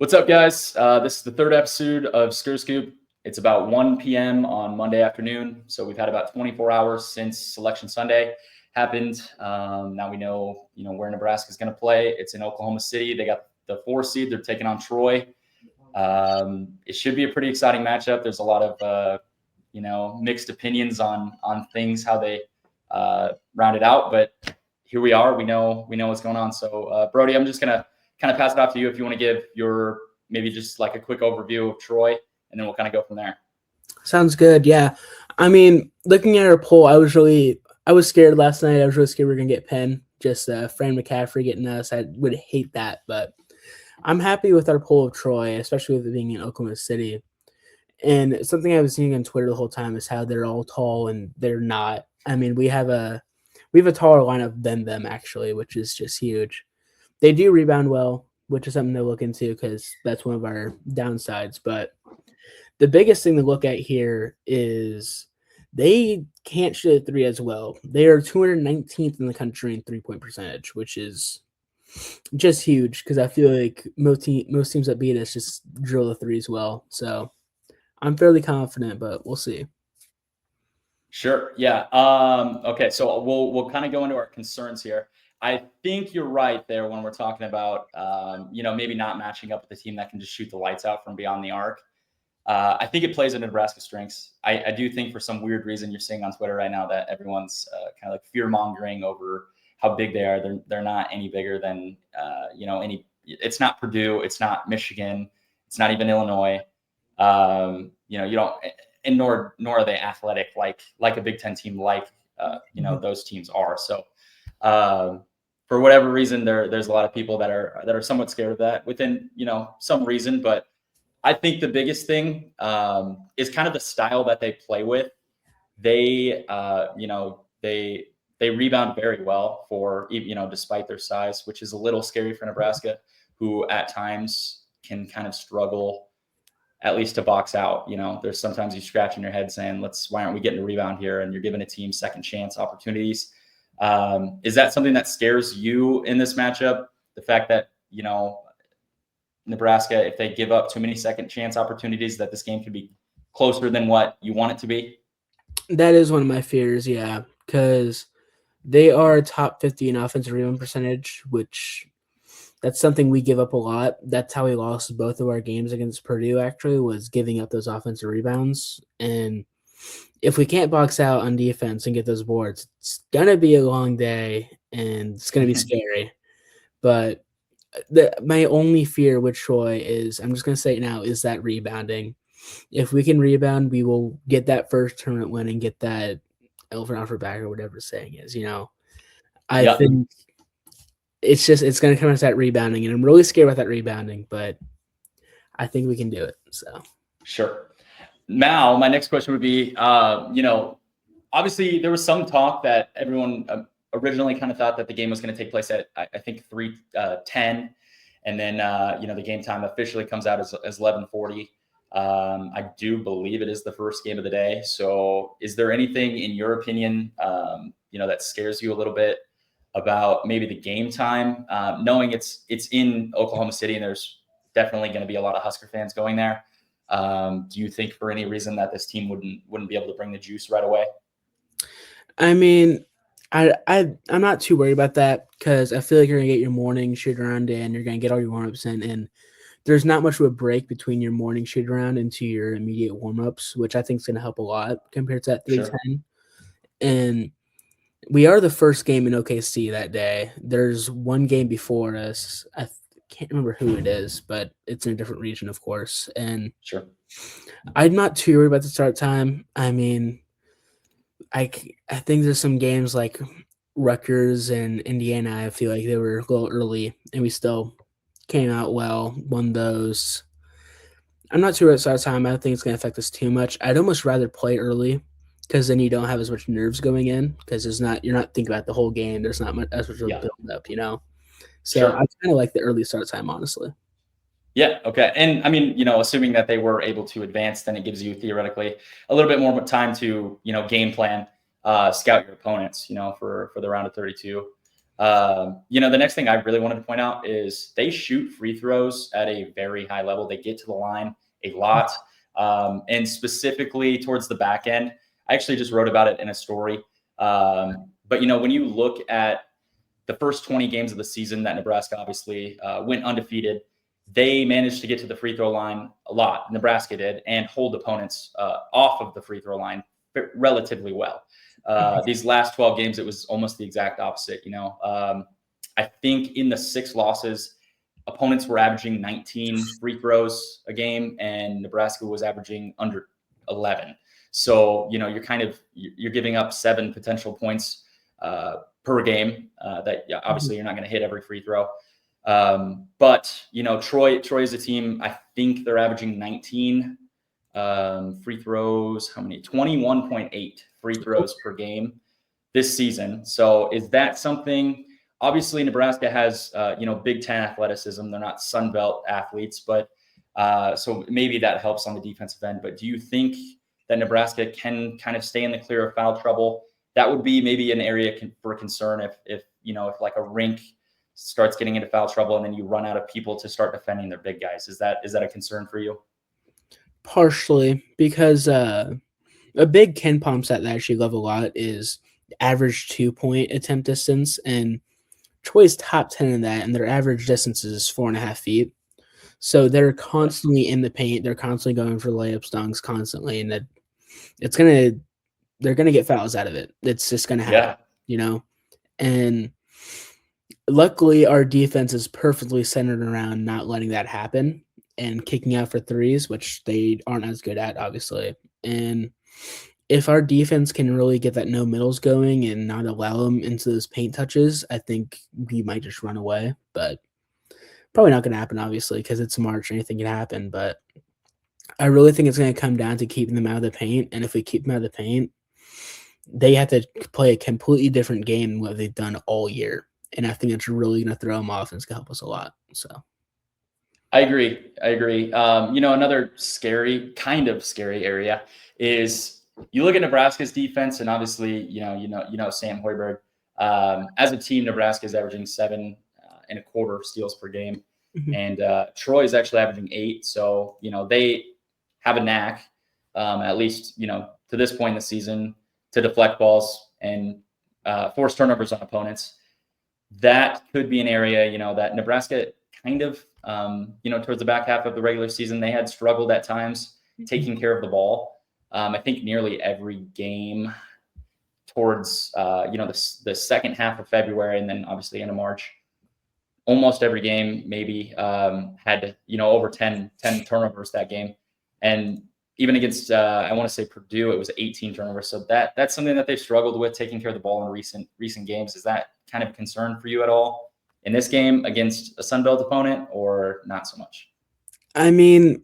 What's up, guys? This is the third episode of Skers Scoop. It's about 1 p.m. on Monday afternoon. So we've had about 24 hours since Selection Sunday happened. Now we know, where Nebraska is going to play. It's in Oklahoma City. They got the 4 seed. They're taking on Troy. It should be a pretty exciting matchup. There's a lot of, mixed opinions on things, how they round it out. But here we are. We know what's going on. So, Brody, I'm just going to kind of pass it off to you if you want to give your maybe just like a quick overview of Troy, and then we'll kind of go from there. Sounds good. Yeah. I mean, looking at our poll, I was scared last night. I was really scared we were going to get Penn. Just Fran McCaffrey getting us. I would hate that, but I'm happy with our poll of Troy, especially with it being in Oklahoma City. And something I was seeing on Twitter the whole time is how they're all tall and they're not. I mean, we have a taller lineup than them actually, which is just huge. They do rebound well, which is something to look into because that's one of our downsides. But the biggest thing to look at here is they can't shoot a three as well. They are 219th in the country in three-point percentage, which is just huge because I feel like most teams that beat us just drill the threes well. So I'm fairly confident, but we'll see. Sure. Yeah. Okay. So we'll kind of go into our concerns here. I think you're right there when we're talking about, maybe not matching up with a team that can just shoot the lights out from beyond the arc. I think it plays into Nebraska's strengths. I do think for some weird reason you're seeing on Twitter right now that everyone's kind of like fear mongering over how big they are. They're not any bigger than, it's not Purdue. It's not Michigan. It's not even Illinois. You don't, and nor are they athletic like a Big Ten team, those teams are. So, for whatever reason, there's a lot of people that are somewhat scared of that within, some reason. But I think the biggest thing is kind of the style that they play with. They, they rebound very well for, despite their size, which is a little scary for Nebraska, who at times can kind of struggle at least to box out. There's sometimes you scratching your head saying, why aren't we getting a rebound here? And you're giving a team second chance opportunities. Is that something that scares you in this matchup? The fact that, Nebraska, if they give up too many second chance opportunities, that this game could be closer than what you want it to be? That is one of my fears, yeah, because they are top 50 in offensive rebound percentage, which that's something we give up a lot. That's how we lost both of our games against Purdue, actually, was giving up those offensive rebounds. And if we can't box out on defense and get those boards, it's going to be a long day and it's going to be scary. But my only fear with Troy is, I'm just going to say it now, is that rebounding. If we can rebound, we will get that first tournament win and get that elephant off our back or whatever the saying is, I think it's going to come out to that rebounding, and I'm really scared about that rebounding, but I think we can do it. So sure. Now, my next question would be, obviously there was some talk that everyone originally kind of thought that the game was going to take place at, I think 3:10, and then the game time officially comes out as 11:40. I do believe it is the first game of the day. So is there anything in your opinion, that scares you a little bit about maybe the game time, knowing it's in Oklahoma City and there's definitely going to be a lot of Husker fans going there? Do you think for any reason that this team wouldn't be able to bring the juice right away? I mean, I'm not too worried about that because I feel like you're going to get your morning shoot around in, you're going to get all your warm-ups in, and there's not much of a break between your morning shoot around into your immediate warm-ups, which I think is going to help a lot compared to that 3:10. Sure. And we are the first game in OKC that day. There's one game before us. I can't remember who it is, but it's in a different region, of course. And sure, I'm not too worried about the start time. I mean, I think there's some games like Rutgers and Indiana, I feel like they were a little early, and we still came out well, won those. I'm not too worried about start time. I don't think it's going to affect us too much. I'd almost rather play early because then you don't have as much nerves going in because you're not thinking about the whole game. There's not as much build up, So sure. I kind of like the early start time, honestly. Yeah. Okay. And I mean, assuming that they were able to advance, then it gives you theoretically a little bit more time to, game plan, scout your opponents, for the round of 32. The next thing I really wanted to point out is they shoot free throws at a very high level. They get to the line a lot, and specifically towards the back end. I actually just wrote about it in a story. But when you look at the first 20 games of the season that Nebraska obviously went undefeated, they managed to get to the free throw line a lot. Nebraska did, and hold opponents off of the free throw line relatively well. These last 12 games, it was almost the exact opposite. I think in the 6 losses, opponents were averaging 19 free throws a game, and Nebraska was averaging under 11. So, you're giving up 7 potential points per game that obviously you're not going to hit every free throw. But Troy is a team, I think they're averaging 19 free throws. How many? 21.8 free throws per game this season. So is that something? Obviously, Nebraska has Big Ten athleticism. They're not Sun Belt athletes, but so maybe that helps on the defensive end. But do you think that Nebraska can kind of stay in the clear of foul trouble? That would be maybe an area for concern if like a rink starts getting into foul trouble and then you run out of people to start defending their big guys. Is that a concern for you? Partially, because a big Ken Palm stat that I actually love a lot is average 2-point attempt distance, and Troy's top 10 in that, and their average distance is 4.5 feet. So they're constantly in the paint. They're constantly going for layups, dunks, constantly, and they're gonna get fouls out of it. It's just gonna happen, And luckily, our defense is perfectly centered around not letting that happen and kicking out for threes, which they aren't as good at, obviously. And if our defense can really get that no middles going and not allow them into those paint touches, I think we might just run away. But probably not going to happen, obviously, because it's March. Anything can happen. But I really think it's going to come down to keeping them out of the paint. And if we keep them out of the paint, they have to play a completely different game than what they've done all year. And I think it's really going to throw them off, and it's going to help us a lot. So I agree. Another kind of scary area is you look at Nebraska's defense, and obviously, Sam Hoiberg. As a team, Nebraska is averaging 7.25 steals per game, and Troy is actually averaging 8. So they have a knack, at least to this point in the season, to deflect balls and force turnovers on opponents. That could be an area that Nebraska kind of towards the back half of the regular season, they had struggled at times taking care of the ball. I think nearly every game towards, the second half of February and then obviously into March, almost every game maybe had, over 10 turnovers that game. And even against, I want to say Purdue, it was 18 turnovers. So that's something that they've struggled with, taking care of the ball in recent games. Is that kind of a concern for you at all in this game against a Sun Belt opponent, or not so much? I mean,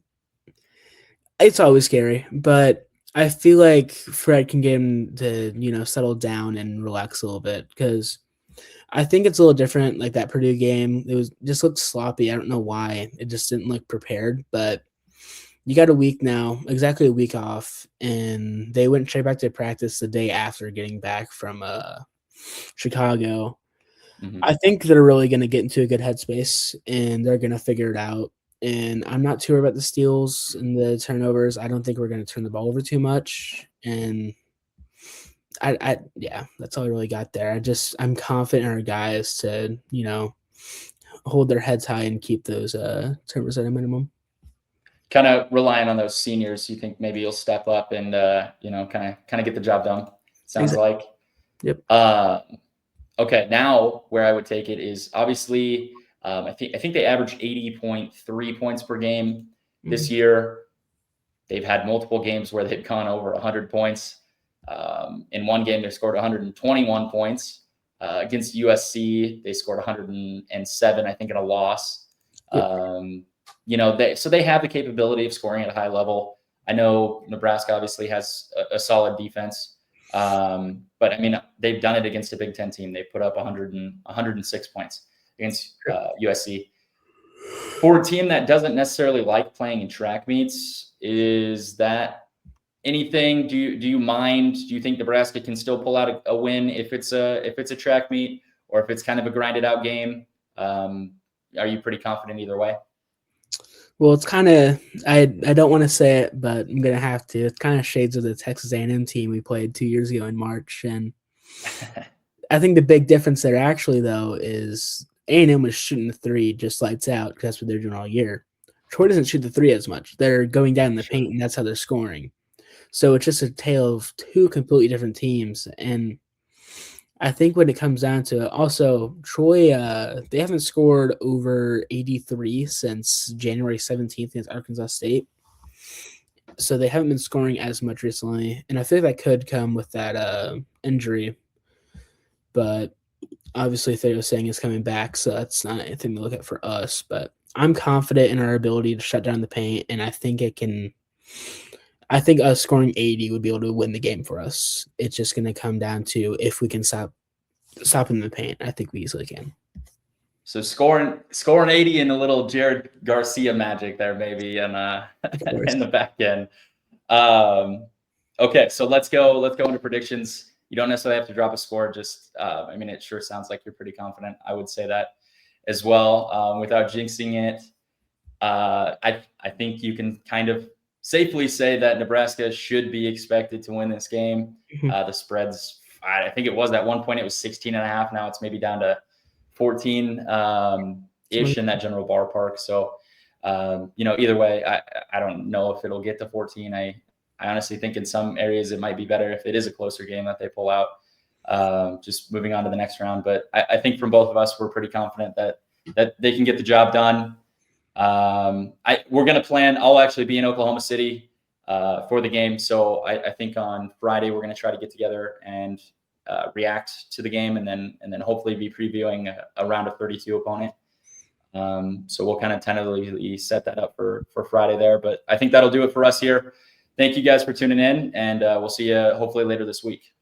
it's always scary, but I feel like Fred can get him to, settle down and relax a little bit, because I think it's a little different. Like that Purdue game, just looked sloppy. I don't know why. It just didn't look prepared, but you got a week now, exactly a week off, and they went straight back to practice the day after getting back from Chicago. I think they're really going to get into a good headspace, and they're going to figure it out. And I'm not too worried about the steals and the turnovers. I don't think we're going to turn the ball over too much. And that's all I really got there. I'm confident in our guys to, hold their heads high and keep those turnovers at a minimum. Kind of relying on those seniors, you think maybe you'll step up and kind of get the job done. Sounds like. Yep. Okay, now where I would take it is obviously I think they average 80.3 points per game this year. They've had multiple games where they've gone over 100 points. In one game, they scored 121 points. Against USC, they scored 107, I think, in a loss. Yep. So they have the capability of scoring at a high level. I know Nebraska obviously has a solid defense. But I mean, they've done it against a Big Ten team. They put up 106 points against USC. For a team that doesn't necessarily like playing in track meets, is that anything? Do you mind? Do you think Nebraska can still pull out a win if it's a track meet, or if it's kind of a grinded out game. Are you pretty confident either way? Well, it's kind of I don't want to say it, but I'm gonna have to. It's kind of shades of the Texas A&M team we played 2 years ago in March, and I think the big difference there actually though is A&M was shooting the three just lights out because that's what they're doing all year. Troy doesn't shoot the three as much. They're going down in the paint, and that's how they're scoring. So it's just a tale of two completely different teams, and I think when it comes down to it, also Troy, they haven't scored over 83 since January 17th against Arkansas State. So they haven't been scoring as much recently. And I think that could come with that injury. But obviously Theo saying is coming back, so that's not anything to look at for us. But I'm confident in our ability to shut down the paint, and I think us scoring 80 would be able to win the game for us. It's just going to come down to if we can stop in the paint. I think we easily can. So scoring 80 and a little Jared Garcia magic there, maybe, and in the back end. Okay, so let's go into predictions. You don't necessarily have to drop a score. Just, I mean, it sure sounds like you're pretty confident. I would say that as well, without jinxing it. I think you can kind of safely say that Nebraska should be expected to win this game. The spreads, I think it was at one point it was 16.5. Now it's maybe down to 14 ish in that general ballpark. So, either way, I don't know if it'll get to 14. I honestly think in some areas it might be better if it is a closer game that they pull out, just moving on to the next round. But I think from both of us, we're pretty confident that they can get the job done. We're going to plan, I'll actually be in Oklahoma City for the game. So I think on Friday, we're going to try to get together and react to the game and then hopefully be previewing a round of 32 opponent. So we'll kind of tentatively set that up for Friday there, but I think that'll do it for us here. Thank you guys for tuning in, and we'll see you hopefully later this week.